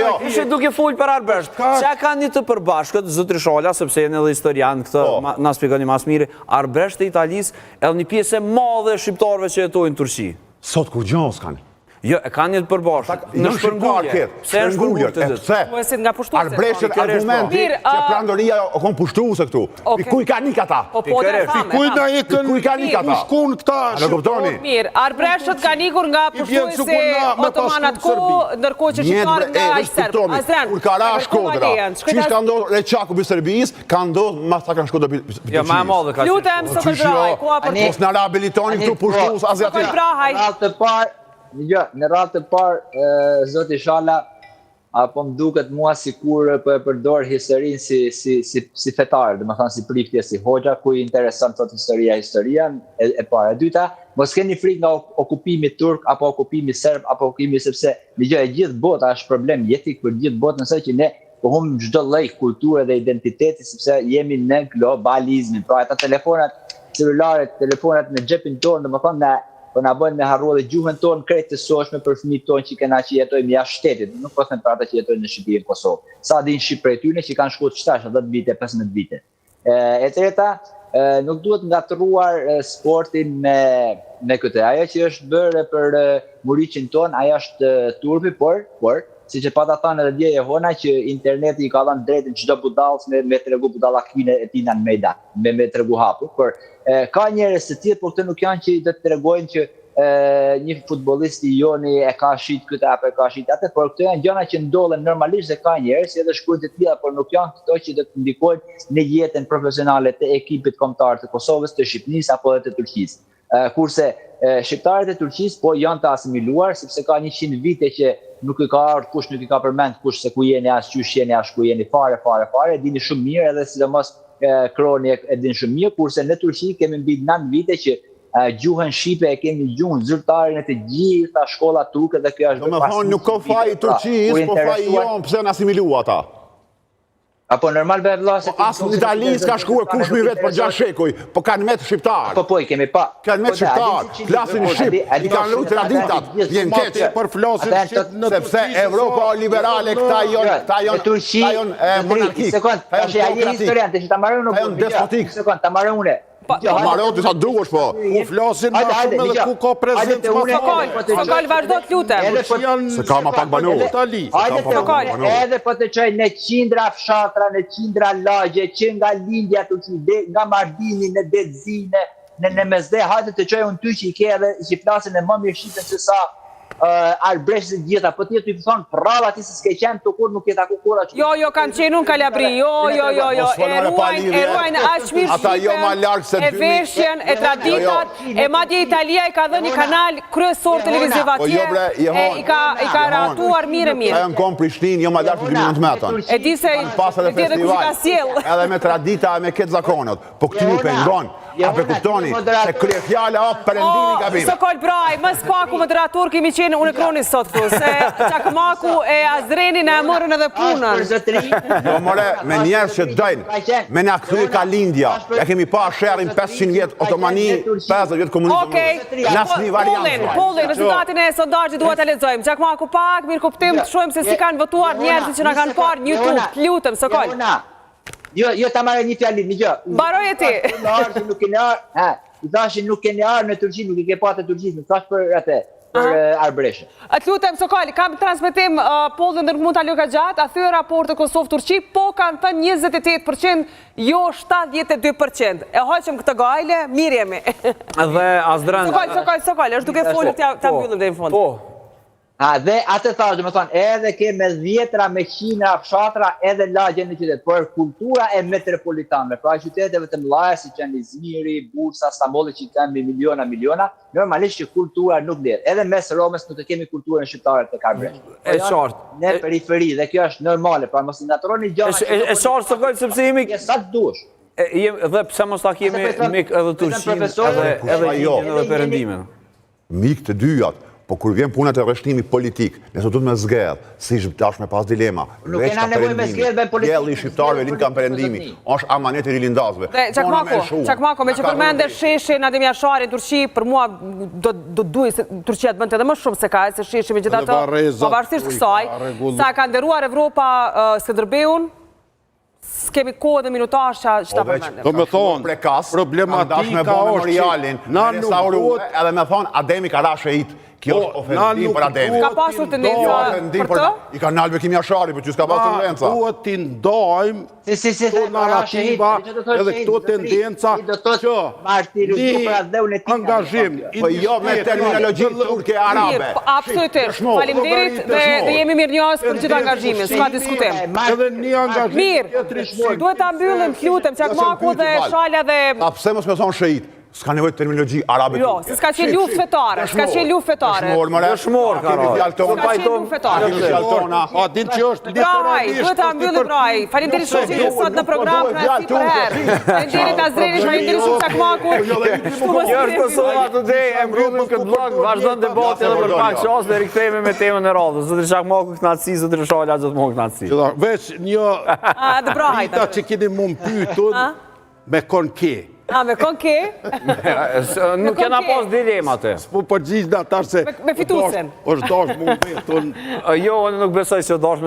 Ishe duke full për arbresht. Qa ka një të përbashkët, zotri Shala, sepse jenë edhe historian, këtë na spikoni mas miri, arbresht e Italis edhe një pjesë e madhe e shqiptarve që jetojnë në Turqi. Sot kur gjos kanë. Jo, e ka një të përbashkët. Në shpërngulje. Pse në shpërngulje të ditë? Po e si nga pushtuese. Arbresht e argumenti që prandoria o kon pushtuese këtu. Pikuj ka nik ata. Pikuj na e kën pushkun këta. Në kuptoni? Mirë, arbreshtët ka nikur nga pushtuese otomanat ku, ndërkohë që shqiptarët nga aq serbë. Azran, kur ka ra Shkodra, qish ka ndodhur Reçaku bi Serbisë, ka ndodhur masakra në Shkodër bi Turqisë. Jo, më e madhe ka. Lutem Sokol Brahaj, ku apo Mos na rehabilitoni këtu pushtues aziatik. Sokol Brahaj. Në ratë të parë, Zoti Shala, apo më duket mua si kur për përdor historinë si fetarë, dhe më thonë si priftje, si hoxha, ku i interesant të historia e para. E dyta, mos keni frikë nga okupimi turk, apo okupimi serb, apo okupimi sepse e gjithë bota është problem jetik për gjithë botë, nëse që ne pohum çdo lloj kulture dhe identiteti, sepse jemi në globalizmin. Pra ata telefonat celulare, telefonat në xhepin tonë, dhe më thonë po na bën me harru edhe gjuhën tonë krejt të soshme për fëmijët tonë që kena që jetojmë jashtë shtetit, nuk po them për ata që jetojnë në Shqipëri në Kosovë. Sa din shqiptarët tyne që kanë shkuar shtash 10 vite, 15 vite. E treta, nuk duhet ngatruar sportin me këtë. Ajo që është bërë për muriqin ton, ajo është turpi, por si që pata thënë edhe dje Jehona që interneti i ka dhënë drejtën çdo budallës me tregu budallakine e tina në mejdan, me tregu hapur. Por ka njerëz të tjerë, por këto nuk janë që do të tregojnë që një futbollist i joni e ka shit këtë apo e ka shit atë, por këto janë gjëra që ndodhen normalisht dhe ka njerëz edhe shkruajnë të tilla, por nuk janë këto që do të ndikojnë në jetën profesionale të ekipit kombëtar të Kosovës, të Shqipërisë apo edhe të Turqisë. Kurse shqiptarët e Turqisë po janë të asimiluar sepse ka 100 vite që nuk i ka ardhur kush, nuk i ka përmend kush se ku jeni, as qysh jeni, as ku jeni fare, dini shumë mirë edhe sidomos kroni e din shumë mirë, kurse në Turqi kemi mbi 9 vite që gjuhën shqipe e kemi gjuhën zyrtare në të gjitha shkollat turke dhe kjo është Do me thonë nuk ka faj i Turqisë, po faj i jonë pse në asimilu ata. Apo normal be vllase. Asë në Itali s'ka shkuar kush mi vetë për 6 shekuj, po kanë met shqiptar. Po i kemi pa. Kanë met shqiptar, flasin shqip, i kanë rru traditat, vjen keq për flasin shqip në sepse Evropa liberale këta jon monarkik. Sekond, tash ai historiante që ta marrën në despotik. Sekond, ta marrën unë. Marrë disa duhesh po. U flasin ma shumë edhe ku ka prezencë ma Sokol, vazhdo të lutem. Se ka ma pak banu. Edhe po të qoj në qindra fshatra, në qindra lagje, që nga lindja të që nga Mardini, në Dedzine, në Mesde, hajde të qoj unë ty që i ke edhe që flasin e më mirë shqipen se sa Arbresh dhe gjitha, po ti të i thonë pralla ti se s'ke qenë të kur nuk jeta kukura që... Jo, kam qenë unë Kalabri, jo, e ruajnë ashmirë shqipen, e veshjen, e traditat, e madje Italia i ka dhe një kanal kryesor televiziv atje, i ka ratuar mire. Ajo në kom Prishtin, jo ma lartë 2 minutë metën. E di se Pasat e festival, edhe me tradita, me këtë zakonët, po këti nuk pengon. A pe kuptoni, se krye fjalla o përendimi gabime. Sokol Braj, më spaku moderator kemi qenë unë kroni sot këtu, se Çakmaku e Azreni në morën edhe punën. Jo more, me njerës që dojnë, me në këthuj ka lindja, ja kemi pa shërin 500 vjetë otomani, 50 vjetë komunizëm. Nas një variantë. Pollin, rezultatin e sondazhit duhet të lexojmë. Çakmaku pak, mirë kuptim të shohim se si kanë votuar njerëzit që na kanë parë në YouTube. Lutem, Sokol. Jo, ta marrë një fjallim, një gjë. Baroj e ti. Nuk keni arë, i thashin nuk keni arë në Turqi, nuk i ke patë Turqisë, nuk thash për atë, për Arbreshën. Të lutem, Sokol, kam transmetim pollin dhe nuk mund ta lë gjatë, a thyer raporti Kosovë-Turqi, po kanë thënë 28%, jo 72%. E hoqëm këtë gajle, mirë jemi. Dhe Azdran... Sokol, është duke folur ta mbyllim deri në fund. Po. Dhe atë thash, do të thonë, edhe ke me dhjetra, me qindra, fshatra, edhe lagje në qytet, por kultura e metropolitane, pra qyteteve të mëdha si janë Izmiri, Bursa, Stambolli që kanë miliona, normalisht që kultura nuk vlet. Edhe mes Romës nuk të kemi kulturën shqiptare të Arbresh. E qartë. Në periferi dhe kjo është normale, pra mos i ngatroni gjëra. E qartë Sokol sepse jemi sa të dush. Dhe pse mos ta kemi mik edhe Turqinë, edhe Indien edhe Perëndimin. Mik të dyjat. Po kur vjen punat e rreshtimi politik, nëse duhet me zgjedh, si shqiptar me pas dilema, veç ka perëndimi. Djelli i shqiptarëve lind ka perëndimi, është amanet i rilindasve. Çakmako, me që përmende Sheshin, Adem Jasharin, Turqi, për mua do duaj se Turqia të bënte edhe më shumë se ka, se Sheshi megjithatë, pavarësisht kësaj, sa ka nderuar Evropa Skënderbeun, s'kemi kohë dhe minutash që ta përmendem. Do me thonë, problematika është na nuk duhet... Edhe me thonë, Ademi ka ra shehit. Kjo është ofendim për Ademi. Ka pasur tendenca për të? I ka nalë Bekim Jashari, për që s'ka pasur tendenca. Duhet t'i ndajmë këto narrativa edhe këto tendenca që një angazhim. Po jo me terminologi turke arabe. Absolutisht. Faleminderit dhe jemi mirënjohës për gjithë angazhimin. S'ka diskutim. Edhe një angazhim. Mirë, duhet ta mbyllim, lutem, Çakmaku dhe Shala dhe... A pse mos me thonë shehit? S'ka nevojë terminologji arabe. Jo, se s'ka qenë luftë fetare, Dëshmor, karo. S'ka qenë luftë fetare. A din që është Braj, duhet ta mbyllim Braj. Faleminderit shumë që jeni sot në program pra si për herë. Faleminderit Azrenit, faleminderit shumë Çakmaku. Jorë Kosova Today, e mbyllim këtë blog, vazhdon debati edhe për pak çast dhe rikthehemi me temën e radhës. Zotri Çakmaku kënaqësi, zotri Shala gjithmonë kënaqësi. Veç një Braj. që keni më pyetur me konke. A, me kon ke? Nuk kena pas dilema të. Po përgjigj në ata se... Me fituesen. është dash më vetë, Jo, unë nuk besoj se dash me